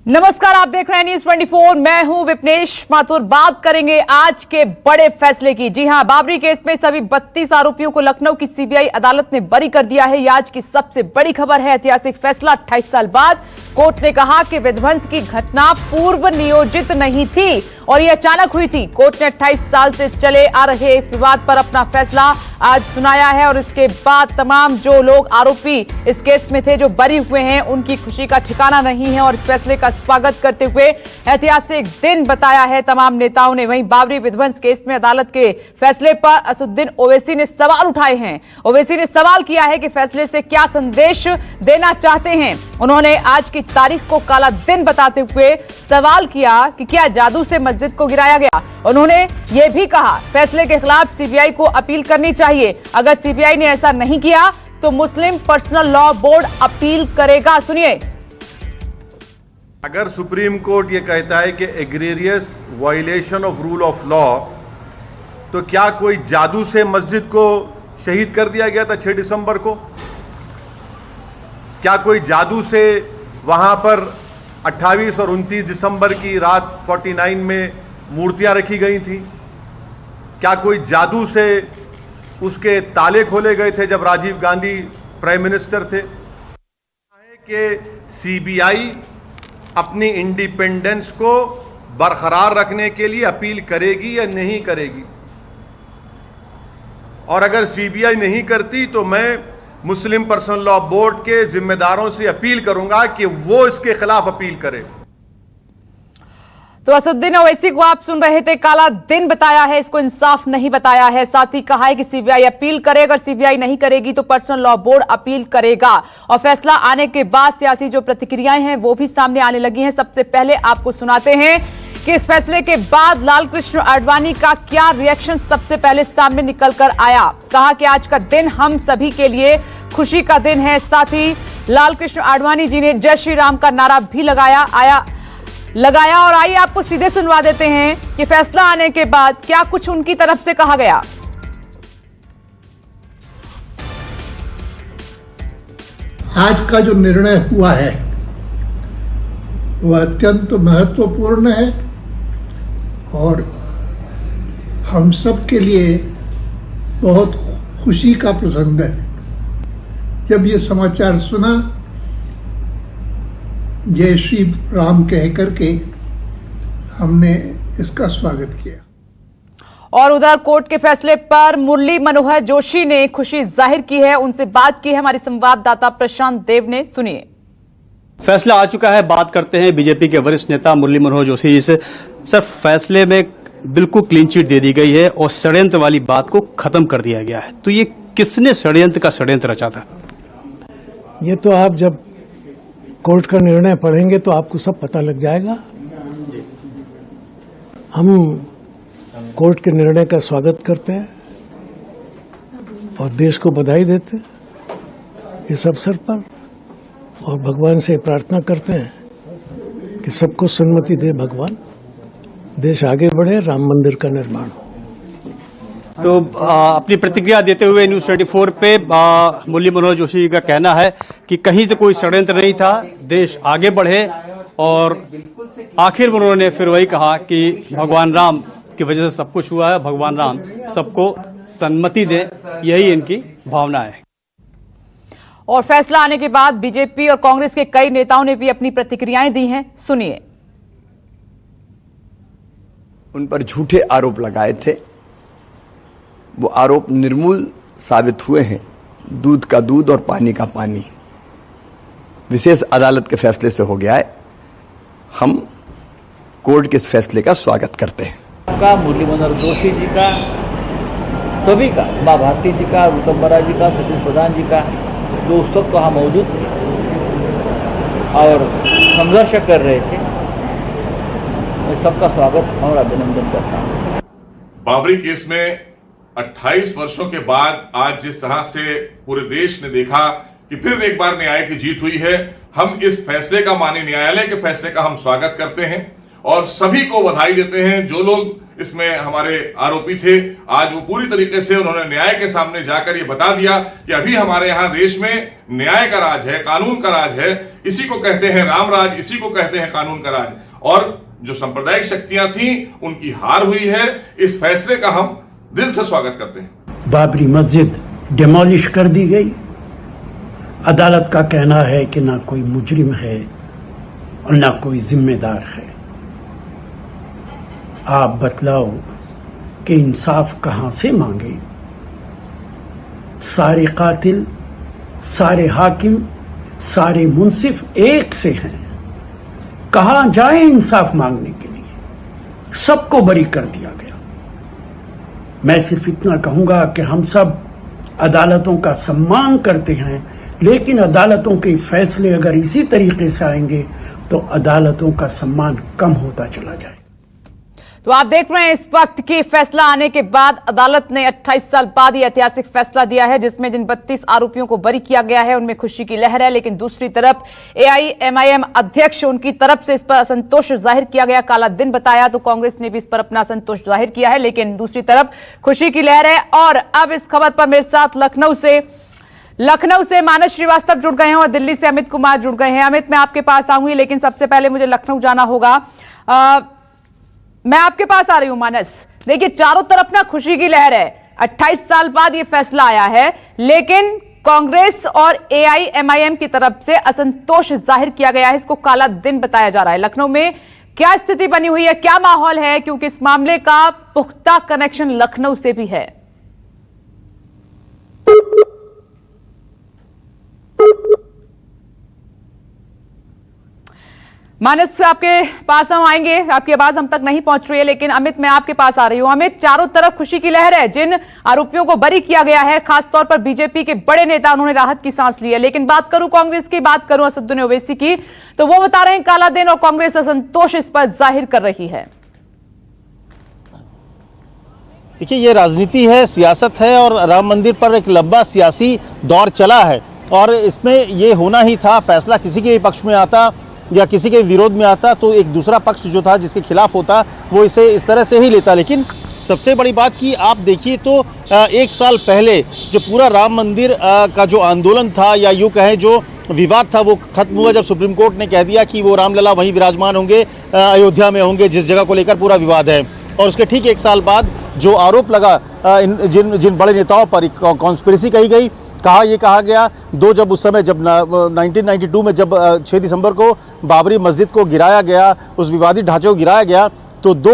नमस्कार, आप देख रहे हैं न्यूज 24। मैं हूं विपनेश माथुर। बात करेंगे आज के बड़े फैसले की। जी हां, बाबरी केस में सभी 32 आरोपियों को लखनऊ की सीबीआई अदालत ने बरी कर दिया है। ये आज की सबसे बड़ी खबर है। ऐतिहासिक फैसला। 28 साल बाद कोर्ट ने कहा कि विध्वंस की घटना पूर्व नियोजित नहीं थी और ये अचानक हुई थी। कोर्ट ने 28 साल से चले आ रहे इस विवाद पर अपना फैसला आज सुनाया है और इसके बाद तमाम जो लोग आरोपी इस केस में थे, जो बरी हुए हैं, उनकी खुशी का ठिकाना नहीं है और इस फैसले का स्वागत करते हुए ऐतिहासिक दिन बताया है तमाम नेताओं ने। वहीं बाबरी विध्वंस केस में अदालत के फैसले पर असदुद्दीन ओवैसी ने सवाल उठाए हैं। ओवैसी ने सवाल किया है कि फैसले से क्या संदेश देना चाहते हैं। उन्होंने आज की तारीख को काला दिन बताते हुए सवाल किया कि क्या जादू से मस्जिद को गिराया गया। उन्होंने यह भी कहा फैसले के खिलाफ सीबीआई को अपील करनी चाहिए। अगर सीबीआई ने ऐसा नहीं किया तो Muslim personal law board appeal करेगा। सुनिए। अगर सुप्रीम कोर्ट ये कहता है कि egregious violation of rule of law, तो क्या कोई जादू से मस्जिद को शहीद कर दिया गया था 6 दिसंबर को? क्या कोई जादू से वहां पर 28 और 29 दिसंबर की रात 49 में मूर्तियां रखी गई थी? क्या कोई जादू से उसके ताले खोले गए थे जब राजीव गांधी प्राइम मिनिस्टर थे? कि सीबीआई अपनी इंडिपेंडेंस को बरकरार रखने के लिए अपील करेगी या नहीं करेगी। और अगर सीबीआई नहीं करती तो मैं मुस्लिम पर्सनल लॉ बोर्ड के जिम्मेदारों से अपील करूंगा कि वो इसके खिलाफ अपील करे। तो असदुद्दीन ओवैसी को आप सुन रहे थे। काला दिन बताया है, इसको इंसाफ नहीं बताया है। साथ ही कहा है कि सीबीआई अपील करे, अगर सीबीआई नहीं करेगी तो पर्सनल लॉ बोर्ड अपील करेगा। और फैसला आने के बाद सियासी जो प्रतिक्रियाएं हैं वो भी सामने आने लगी हैं। सबसे पहले आपको सुनाते हैं कि इस फैसले के बाद लालकृष्ण आडवाणी का क्या रिएक्शन सबसे पहले सामने निकल कर आया। कहा कि आज का दिन हम सभी के लिए खुशी का दिन है। साथ ही लालकृष्ण आडवाणी जी ने जय श्री राम का नारा भी लगाया और आइए आपको सीधे सुनवा देते हैं कि फैसला आने के बाद क्या कुछ उनकी तरफ से कहा गया। आज का जो निर्णय हुआ है वह अत्यंत महत्वपूर्ण है और हम सब के लिए बहुत खुशी का प्रसंग है। जब ये समाचार सुना, जय श्री राम कह करके हमने इसका स्वागत किया। और उधर कोर्ट के फैसले पर मुरली मनोहर जोशी ने खुशी जाहिर की है। उनसे बात की है हमारे संवाददाता प्रशांत देव ने। सुनिए। फैसला आ चुका है, बात करते हैं बीजेपी के वरिष्ठ नेता मुरली मनोहर जोशी जी से। सर, फैसले में बिल्कुल क्लीन चिट दे दी गई है और षड्यंत्र वाली बात को खत्म कर दिया गया है, तो ये किसने षड्यंत्र रचा था? ये तो आप जब कोर्ट का निर्णय पढ़ेंगे तो आपको सब पता लग जाएगा। हम कोर्ट के निर्णय का स्वागत करते हैं और देश को बधाई देते हैं इस अवसर पर और भगवान से प्रार्थना करते हैं कि सबको सन्मति दे भगवान, देश आगे बढ़े, राम मंदिर का निर्माण हो। तो अपनी प्रतिक्रिया देते हुए न्यूज 24 पे मुरली मनोहर जोशी जी का कहना है कि कहीं से कोई षड्यंत्र नहीं था, देश आगे बढ़े और आखिर में उन्होंने फिर वही कहा कि भगवान राम की वजह से सब कुछ हुआ है, भगवान राम सबको सन्मति दें, यही इनकी भावना है। और फैसला आने के बाद बीजेपी और कांग्रेस के कई नेताओं ने भी अपनी प्रतिक्रियाएं दी हैं। सुनिए। उन पर झूठे आरोप लगाए थे, वो आरोप निर्मूल साबित हुए हैं। दूध का दूध और पानी का पानी विशेष अदालत के फैसले से हो गया है। हम कोर्ट के इस फैसले का स्वागत करते हैं। का मुरली मनोहर जोशी जी का, सभी का, माँ भारती जी का, ऋतंबरा जी का, सतीश प्रधान जी का, जो उस वक्त वहाँ मौजूद थे और संघर्ष कर रहे थे, मैं सबका स्वागत और अभिनंदन करता हूँ। बाबरी केस में 28 वर्षों के बाद आज जिस तरह से पूरे देश ने देखा कि फिर एक बार न्याय की जीत हुई है, हम इस फैसले का, माननीय न्यायालय के फैसले का हम स्वागत करते हैं और सभी को बधाई देते हैं। जो लोग इसमें हमारे आरोपी थे, आज वो पूरी तरीके से उन्होंने न्याय के सामने जाकर ये बता दिया कि अभी हमारे यहाँ देश में न्याय का राज है, कानून का राज है। इसी को कहते हैं राम राज, इसी को कहते हैं कानून का राज। और जो सांप्रदायिक शक्तियां थी उनकी हार हुई है। इस फैसले का हम दिल से स्वागत करते हैं। बाबरी मस्जिद डिमोलिश कर दी गई। अदालत का कहना है कि ना कोई मुजरिम है और ना कोई जिम्मेदार है। आप बतलाओ कि इंसाफ कहां से मांगे? सारे कातिल, सारे हाकिम, सारे मुंसिफ एक से हैं। कहां जाए इंसाफ मांगने के लिए? सबको बरी कर दिया गया। मैं सिर्फ इतना कहूंगा कि हम सब अदालतों का सम्मान करते हैं, लेकिन अदालतों के फैसले अगर इसी तरीके से आएंगे तो अदालतों का सम्मान कम होता चला जाए। तो आप देख रहे हैं इस वक्त की फैसला आने के बाद अदालत ने 28 साल बाद ये ऐतिहासिक फैसला दिया है, जिसमें जिन 32 आरोपियों को बरी किया गया है उनमें खुशी की लहर है। लेकिन दूसरी तरफ एआईएमआईएम अध्यक्ष, उनकी तरफ से इस पर असंतोष जाहिर किया गया, काला दिन बताया। तो कांग्रेस ने भी इस पर अपना असंतोष जाहिर किया है, लेकिन दूसरी तरफ खुशी की लहर है। और अब इस खबर पर मेरे साथ लखनऊ से मानस श्रीवास्तव जुड़ गए हैं और दिल्ली से अमित कुमार जुड़ गए हैं। अमित, मैं आपके पास आऊंगी, लेकिन सबसे पहले मुझे लखनऊ जाना होगा। मैं आपके पास आ रही हूं मानस। देखिए, चारों तरफ ना खुशी की लहर है। 28 साल बाद यह फैसला आया है, लेकिन कांग्रेस और एआईएमआईएम की तरफ से असंतोष जाहिर किया गया है। इसको काला दिन बताया जा रहा है। लखनऊ में क्या स्थिति बनी हुई है, क्या माहौल है, क्योंकि इस मामले का पुख्ता कनेक्शन लखनऊ से भी है। मानस, आपके पास हम आएंगे, आपकी आवाज हम तक नहीं पहुंच रही है, लेकिन अमित, मैं आपके पास आ रही हूं। अमित, चारों तरफ खुशी की लहर है। जिन आरोपियों को बरी किया गया है, खासतौर पर बीजेपी के बड़े नेता, उन्होंने राहत की सांस ली है। लेकिन बात करूं कांग्रेस की, बात करूं असदुद्दीन ओवैसी की, तो वो बता रहे हैं काला दिन, और कांग्रेस असंतोष इस पर जाहिर कर रही है। देखिए, ये राजनीति है, सियासत है, और राम मंदिर पर एक लंबा सियासी दौर चला है और इसमें ये होना ही था। फैसला किसी के पक्ष में आता या किसी के विरोध में आता तो एक दूसरा पक्ष जो था जिसके खिलाफ होता वो इसे इस तरह से ही लेता। लेकिन सबसे बड़ी बात कि आप देखिए तो एक साल पहले जो पूरा राम मंदिर का जो आंदोलन था, या यूँ कहें जो विवाद था, वो खत्म हुआ जब सुप्रीम कोर्ट ने कह दिया कि वो रामलला वहीं विराजमान होंगे, अयोध्या में होंगे, जिस जगह को लेकर पूरा विवाद है। और उसके ठीक एक साल बाद जो आरोप लगा जिन बड़े नेताओं पर कॉन्स्पिरेसी कही गई, ये कहा गया जब 1992 में जब 6 दिसंबर को बाबरी मस्जिद को गिराया गया, उस विवादित ढांचे को गिराया गया, तो 2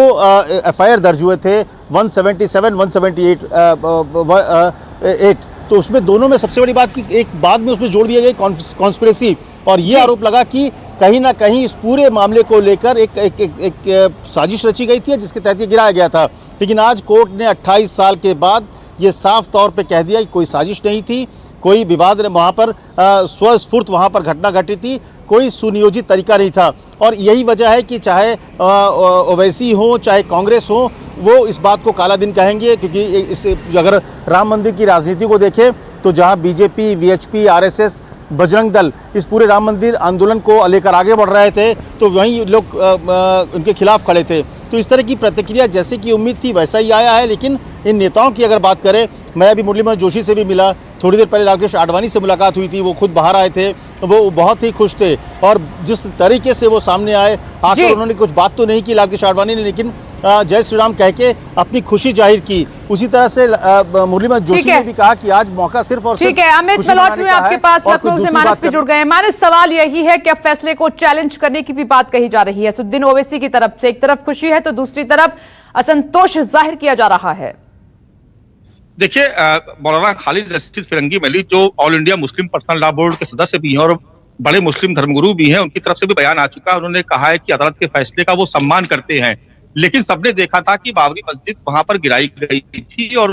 एफआईआर दर्ज हुए थे, 177, 178। तो उसमें दोनों में सबसे बड़ी बात कि एक बाद में उसमें जोड़ दिया गया कॉन्स्पिरेसी, और ये आरोप लगा कि कहीं ना कहीं इस पूरे मामले को लेकर एक साजिश रची गई थी जिसके तहत ये गिराया गया था। लेकिन आज कोर्ट ने 28 साल के बाद ये साफ तौर पे कह दिया कि कोई साजिश नहीं थी, कोई विवाद वहाँ पर स्वस्फूर्त वहाँ पर घटना घटी थी, कोई सुनियोजित तरीका नहीं था। और यही वजह है कि चाहे ओवैसी हो चाहे कांग्रेस हो, वो इस बात को काला दिन कहेंगे, क्योंकि इस अगर राम मंदिर की राजनीति को देखें तो जहाँ BJP, VHP, RSS, Bajrang Dal इस पूरे राम मंदिर आंदोलन को लेकर आगे बढ़ रहे थे, तो वहीं लोग उनके खिलाफ खड़े थे। तो इस तरह की प्रतिक्रिया जैसे कि उम्मीद थी वैसा ही आया है। लेकिन इन नेताओं की अगर बात करें, मैं अभी मुरली मनोहर जोशी से भी मिला, थोड़ी देर पहले लालकृष्ण आडवाणी से मुलाकात हुई थी, वो खुद बाहर आए थे, वो बहुत ही खुश थे। और जिस तरीके से वो सामने आए, आकर उन्होंने कुछ बात तो नहीं की लालकृष्ण आडवाणी ने, लेकिन जय श्री राम कह के अपनी खुशी जाहिर की। उसी तरह से मुरली मनोहर जोशी ने भी कहा कि आज मौका सिर्फ और ठीक है। अमित, मैं लौट रही हूं आपके पास, लखनऊ से मानस भी जुड़ गए हैं। मानस, सवाल यही है कि अब फैसले को चैलेंज करने की भी बात कही जा रही है असदुद्दीन ओवैसी की तरफ से। एक तरफ खुशी है तो दूसरी तरफ असंतोष जाहिर किया जा रहा है। देखिए, मौलाना खालिद रशीद फिरंगी मलिक जो all India Muslim personal law board के सदस्य भी हैं और बड़े मुस्लिम धर्मगुरु भी हैं, उनकी तरफ से भी बयान आ चुका है। उन्होंने कहा है कि अदालत के फैसले का वो सम्मान करते हैं, लेकिन सबने देखा था कि बाबरी मस्जिद वहां पर गिराई गई थी और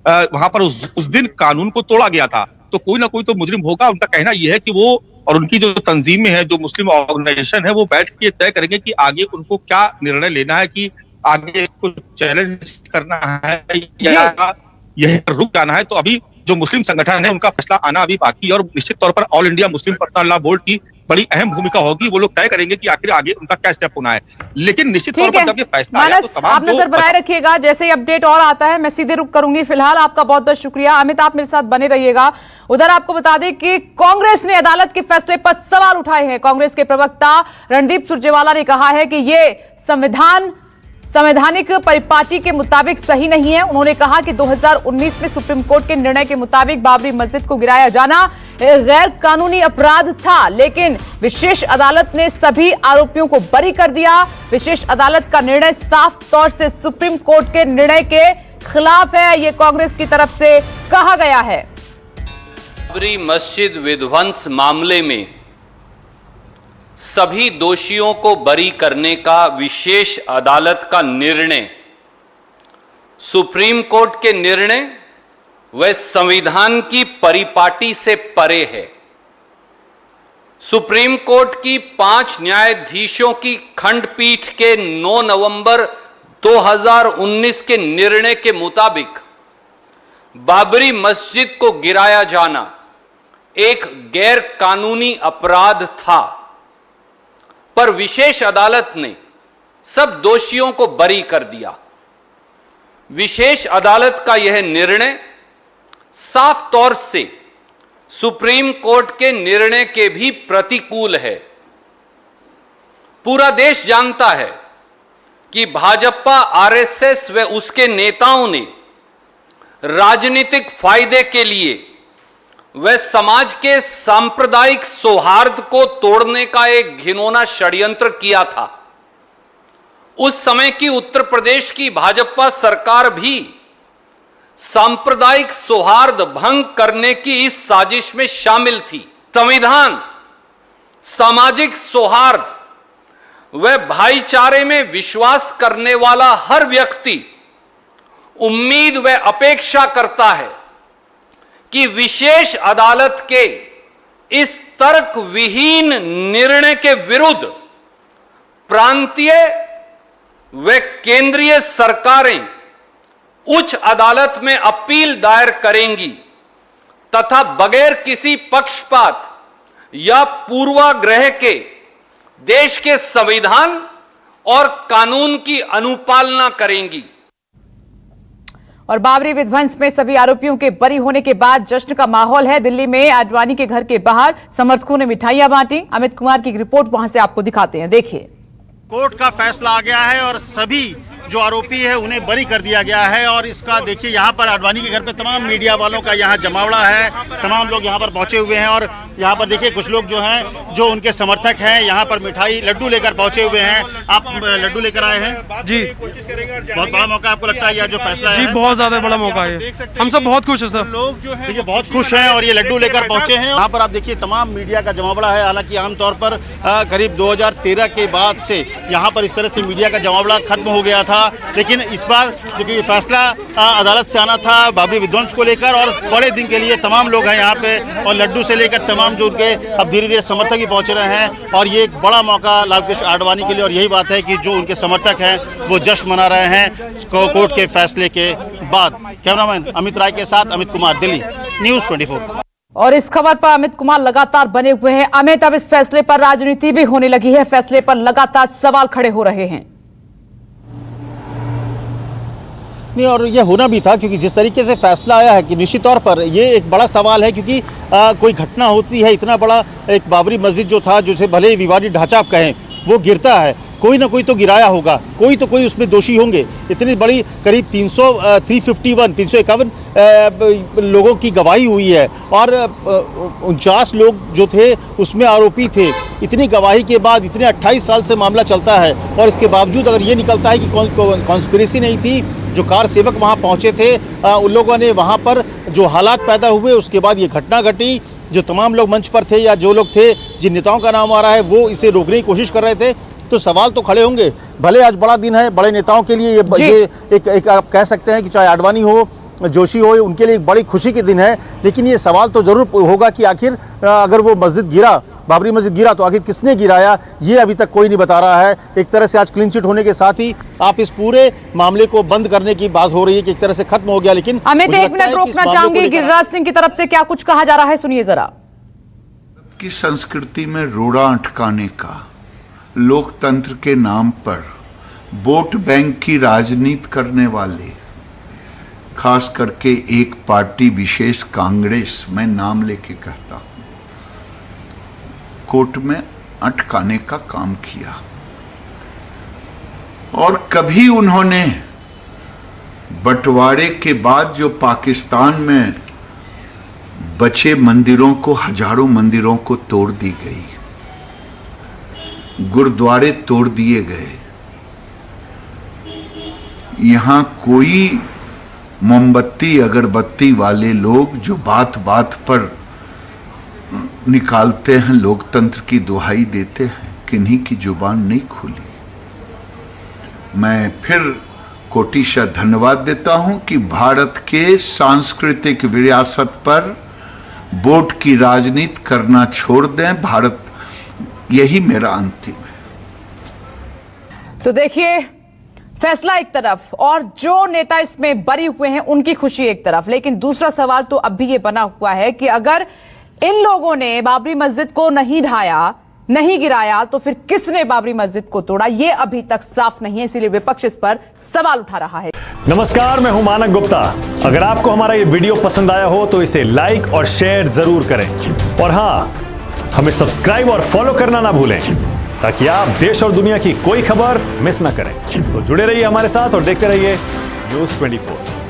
वहां पर उस दिन कानून को तोड़ा गया था, तो कोई ना कोई तो मुजरिम होगा। उनका कहना यह है कि वो और उनकी जो तंजीमें हैं, जो मुस्लिम ऑर्गेनाइजेशन है, वो बैठ के तय करेंगे कि आगे उनको क्या निर्णय लेना है, कि आगे इसको चैलेंज करना है या यही रुक जाना है। तो अभी जो मुस्लिम संगठन है उनका फैसला आना अभी बाकी है, और निश्चित तौर पर all India Muslim personal law board की बड़ी अहम भूमिका होगी। वो लोग तय करेंगे कि आखिर आगे उनका क्या स्टेप होना है। लेकिन निश्चित तौर ठीक पर है जब ये फैसला आया तो मानस, तमाम आप नजर बनाए रखिएगा, जैसे ही अपडेट और आता है मैं सीधे रुक करूंगी। फिलहाल आपका बहुत बहुत शुक्रिया। अमित, आप मेरे साथ बने रहिएगा। उधर आपको बता दें कि कांग्रेस ने अदालत के फैसले पर सवाल उठाए हैं। कांग्रेस के प्रवक्ता रणदीप सुरजेवाला ने कहा है कि ये संवैधानिक परिपाटी के मुताबिक सही नहीं है। उन्होंने कहा कि 2019 में सुप्रीम कोर्ट के निर्णय के मुताबिक बाबरी मस्जिद को गिराया जाना गैर कानूनी अपराध था, लेकिन विशेष अदालत ने सभी आरोपियों को बरी कर दिया। विशेष अदालत का निर्णय साफ तौर से सुप्रीम कोर्ट के निर्णय के खिलाफ है, यह कांग्रेस की तरफ से कहा गया है। बाबरी मस्जिद विध्वंस मामले में सभी दोषियों को बरी करने का विशेष अदालत का निर्णय सुप्रीम कोर्ट के निर्णय व संविधान की परिपाटी से परे है। सुप्रीम कोर्ट की 5 न्यायाधीशों की खंडपीठ के 9 नवंबर 2019 के निर्णय के मुताबिक बाबरी मस्जिद को गिराया जाना एक गैर कानूनी अपराध था, पर विशेष अदालत ने सब दोषियों को बरी कर दिया। विशेष अदालत का यह निर्णय साफ तौर से सुप्रीम कोर्ट के निर्णय के भी प्रतिकूल है। पूरा देश जानता है कि भाजपा, आरएसएस व उसके नेताओं ने राजनीतिक फायदे के लिए वह समाज के सांप्रदायिक सौहार्द को तोड़ने का एक घिनौना षड्यंत्र किया था। उस समय की उत्तर प्रदेश की भाजपा सरकार भी सांप्रदायिक सौहार्द भंग करने की इस साजिश में शामिल थी। संविधान, सामाजिक सौहार्द व भाईचारे में विश्वास करने वाला हर व्यक्ति उम्मीद व अपेक्षा करता है कि विशेष अदालत के इस तर्क विहीन निर्णय के विरुद्ध प्रांतीय व केंद्रीय सरकारें उच्च अदालत में अपील दायर करेंगी तथा बगैर किसी पक्षपात या पूर्वाग्रह के देश के संविधान और कानून की अनुपालना करेंगी। और बाबरी विध्वंस में सभी आरोपियों के बरी होने के बाद जश्न का माहौल है। दिल्ली में आडवाणी के घर के बाहर समर्थकों ने मिठाइयां बांटी। अमित कुमार की रिपोर्ट वहां से आपको दिखाते हैं, देखिए। कोर्ट का फैसला आ गया है और सभी जो आरोपी है उन्हें बरी कर दिया गया है। और इसका देखिए यहाँ पर आडवाणी के घर पे तमाम मीडिया वालों का यहाँ जमावड़ा है, तमाम लोग यहाँ पर पहुंचे हुए हैं। और यहाँ पर देखिए कुछ लोग जो हैं, जो उनके समर्थक हैं, यहाँ पर मिठाई लड्डू लेकर पहुंचे हुए हैं। आप लड्डू लेकर आए हैं जी? बहुत बड़ा मौका आपको लगता है यह जो फैसला है? जी बहुत ज्यादा बड़ा मौका है, हम सब बहुत खुश है सर। लोग जो है देखिए बहुत खुश हैं और ये लड्डू लेकर पहुंचे हैं। यहाँ पर आप देखिए तमाम मीडिया का जमावड़ा है। हालांकि आमतौर पर करीब 2013 के बाद से यहाँ पर इस तरह से मीडिया का जमावड़ा खत्म हो गया था, लेकिन इस बार जो कि फैसला अदालत से आना था बाबरी विध्वंस को लेकर, और बड़े दिन के लिए तमाम लोग हैं यहाँ पे, और लड्डू से लेकर तमाम जो उनके अब धीरे धीरे समर्थक भी पहुंच रहे हैं। और ये एक बड़ा मौका लालकृष्ण आडवाणी के लिए, और यही बात है कि जो उनके समर्थक हैं वो जश्न मना रहे हैं कोर्ट के फैसले के बाद। कैमरामैन अमित राय के साथ अमित कुमार, दिल्ली, न्यूज़ 24। और इस खबर पर अमित कुमार लगातार बने हुए हैं। अमित, अब इस फैसले पर राजनीति भी होने लगी है, फैसले पर लगातार सवाल खड़े हो रहे हैं। नहीं, और ये होना भी था, क्योंकि जिस तरीके से फैसला आया है कि निश्चित तौर पर ये एक बड़ा सवाल है, क्योंकि कोई घटना होती है, इतना बड़ा एक बाबरी मस्जिद जो था, जिसे भले ही विवादित ढांचा आप कहें, वो गिरता है, कोई ना कोई तो गिराया होगा, कोई तो कोई उसमें दोषी होंगे। इतनी बड़ी करीब 351 लोगों की गवाही हुई है, और 49 लोग जो थे उसमें आरोपी थे। इतनी गवाही के बाद इतने 28 साल से मामला चलता है, और इसके बावजूद अगर ये निकलता है कि कॉन्स्पिरेसी नहीं थी, जो कार सेवक वहाँ पहुँचे थे उन लोगों ने वहाँ पर जो हालात पैदा हुए, उसके बाद ये घटना घटी। जो तमाम लोग मंच पर थे या जो लोग थे, जिन नेताओं का नाम आ रहा है, वो इसे रोकने की कोशिश कर रहे थे, तो सवाल तो खड़े होंगे। भले आज बड़ा दिन है बड़े नेताओं के लिए, ये एक आप कह सकते हैं कि चाहे आडवाणी हो, जोशी हो, उनके लिए एक बड़ी खुशी के दिन है, लेकिन ये सवाल तो जरूर होगा कि आखिर अगर वो मस्जिद गिरा, बाबरी मस्जिद गिरा, तो आखिर किसने गिराया, ये अभी तक कोई नहीं बता रहा है। एक तरह से आज क्लीन चिट होने के साथ ही आप इस पूरे मामले को बंद करने की बात हो रही है कि एक तरह से खत्म हो गया। लेकिन अमित, एक मिनट रोकना चाहूंगी, गिरिराज सिंह की तरफ से क्या कुछ कहा जा रहा है, सुनिए जरा। की संस्कृति में रोड़ा अटकाने का, लोकतंत्र के नाम पर वोट बैंक की राजनीति करने वाले, खास करके एक पार्टी विशेष कांग्रेस, मैं नाम लेके कहता हूं, कोर्ट में अटकाने का काम किया। और कभी उन्होंने बंटवारे के बाद जो पाकिस्तान में बचे मंदिरों को, हजारों मंदिरों को तोड़ दी गई, गुरुद्वारे तोड़ दिए गए, यहां कोई मोमबत्ती अगरबत्ती वाले लोग जो बात बात पर निकालते हैं, लोकतंत्र की दुहाई देते हैं, किन्हीं की जुबान नहीं खुली। मैं फिर कोटिशा धन्यवाद देता हूं कि भारत के सांस्कृतिक विरासत पर वोट की राजनीति करना छोड़ दें। भारत, यही मेरा अंतिम है। तो देखिए, फैसला एक तरफ और जो नेता इसमें बरी हुए हैं उनकी खुशी एक तरफ, लेकिन दूसरा सवाल तो अब भी ये बना हुआ है कि अगर इन लोगों ने बाबरी मस्जिद को नहीं ढाया, नहीं गिराया, तो फिर किसने बाबरी मस्जिद को तोड़ा, ये अभी तक साफ नहीं है। इसीलिए विपक्ष इस पर सवाल उठा रहा है। नमस्कार, मैं हूं मानक गुप्ता। अगर आपको हमारा ये वीडियो पसंद आया हो तो इसे लाइक और शेयर जरूर करें, और हां, हमें सब्सक्राइब और फॉलो करना ना भूलें ताकि आप देश और दुनिया की कोई खबर मिस ना करें। तो जुड़े रहिए हमारे साथ और देखते रहिए News 24।